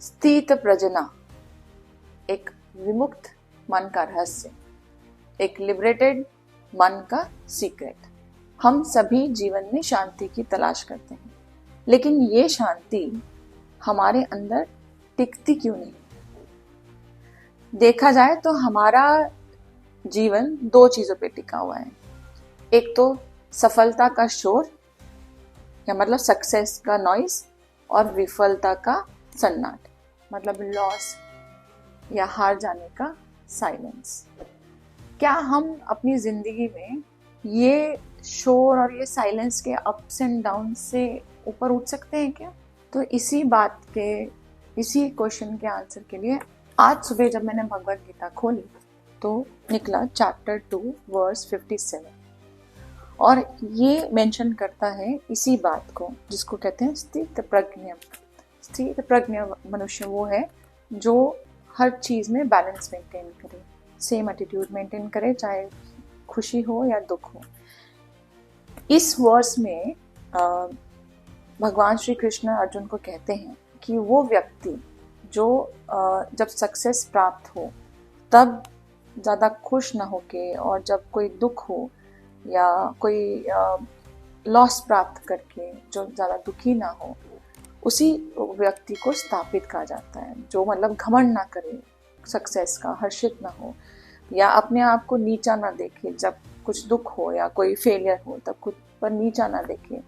स्थित प्रज्ञा, एक विमुक्त मन का रहस्य, एक लिबरेटेड मन का सीक्रेट। हम सभी जीवन में शांति की तलाश करते हैं, लेकिन ये शांति हमारे अंदर टिकती क्यों नहीं? देखा जाए तो हमारा जीवन दो चीजों पे टिका हुआ है। एक तो सफलता का शोर या मतलब सक्सेस का नॉइस, और विफलता का सन्नाट मतलब लॉस या हार जाने का साइलेंस। क्या हम अपनी जिंदगी में ये शोर और ये साइलेंस के अप्स एंड डाउन से ऊपर उठ सकते हैं क्या? तो इसी क्वेश्चन के आंसर के लिए आज सुबह जब मैंने भगवत गीता खोली तो निकला चैप्टर 2 वर्स 57, और ये मेंशन करता है इसी बात को जिसको कहते हैं स्थित प्रज्ञ। स्थित प्रज्ञ मनुष्य वो है जो हर चीज में बैलेंस मेंटेन करे, सेम एटीट्यूड मेंटेन करे, चाहे खुशी हो या दुख हो। इस वर्स में भगवान श्री कृष्ण अर्जुन को कहते हैं कि वो व्यक्ति जो जब सक्सेस प्राप्त हो तब ज़्यादा खुश ना होके, और जब कोई दुख हो या कोई लॉस प्राप्त करके जो ज़्यादा दुखी ना हो, उसी व्यक्ति को स्थापित कहा जाता है। जो मतलब घमंड ना करे सक्सेस का, हर्षित ना हो, या अपने आप को नीचा ना देखे जब कुछ दुख हो या कोई फेलियर हो तब खुद पर नीचा ना देखे,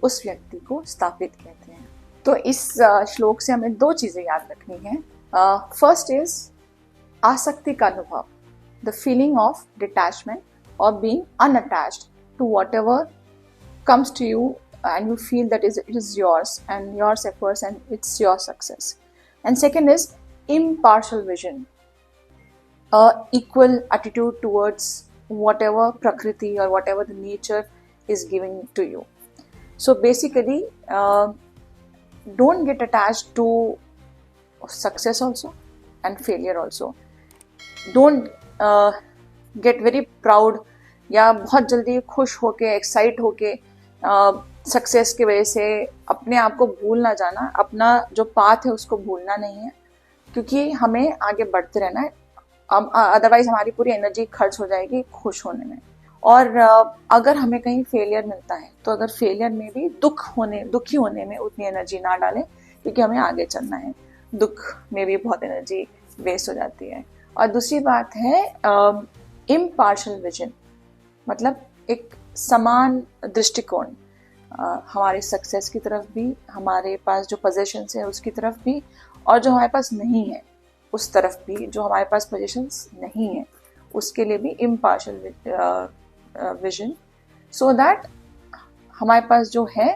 उस व्यक्ति को स्थापित कहते हैं। तो इस श्लोक से हमें दो चीजें याद रखनी है। फर्स्ट इज आसक्ति का अनुभव, the feeling of detachment or being unattached to whatever comes to you, and you feel that it is yours and your efforts and it's your success. And second is impartial vision, a equal attitude towards whatever prakriti or whatever the nature is giving to you. So basically don't get attached to success also and failure also. Don't get very proud या बहुत जल्दी खुश होके, excite होके success की वजह से अपने आप को भूल ना जाना, अपना जो पाथ है उसको भूलना नहीं है, क्योंकि हमें आगे बढ़ते रहना है। अदरवाइज हमारी पूरी एनर्जी खर्च हो जाएगी खुश होने में। और अगर हमें कहीं फेलियर मिलता है तो अगर फेलियर में भी दुखी होने में उतनी एनर्जी ना डालें, क्योंकि हमें आगे चलना है। दुख में भी बहुत एनर्जी वेस्ट हो जाती है। और दूसरी बात है इम्पार्शियल विजन, मतलब एक समान दृष्टिकोण, हमारे सक्सेस की तरफ भी, हमारे पास जो पोजीशंस है उसकी तरफ भी, और जो हमारे पास नहीं है उस तरफ भी। जो हमारे पास पोजीशंस नहीं है उसके लिए भी इम्पार्शियल विजन, सो दैट हमारे पास जो है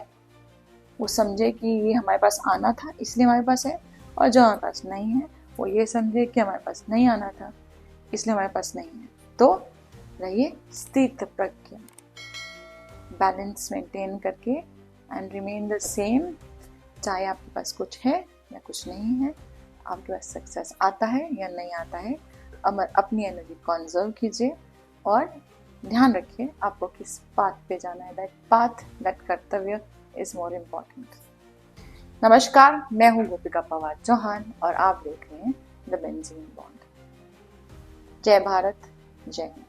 वो समझे कि ये हमारे पास आना था इसलिए हमारे पास है, और जो हमारे पास नहीं है वो ये समझे कि हमारे पास नहीं आना था इसलिए हमारे पास नहीं है। तो रहिए स्थित प्रज्ञ, बैलेंस मेंटेन करके, एंड रिमेन द सेम। चाहे आपके पास कुछ है या कुछ नहीं है, आपके पास सक्सेस आता है या नहीं आता है, अपनी एनर्जी कंजर्व कीजिए और ध्यान रखिए आपको किस पाथ पे जाना है। दैट कर्तव्य इज मोर इम्पोर्टेंट। नमस्कार, मैं हूँ गोपिका पवार चौहान और आप देख रहे हैं द बेंजीन बॉन्ड। जय भारत, जय हिंद।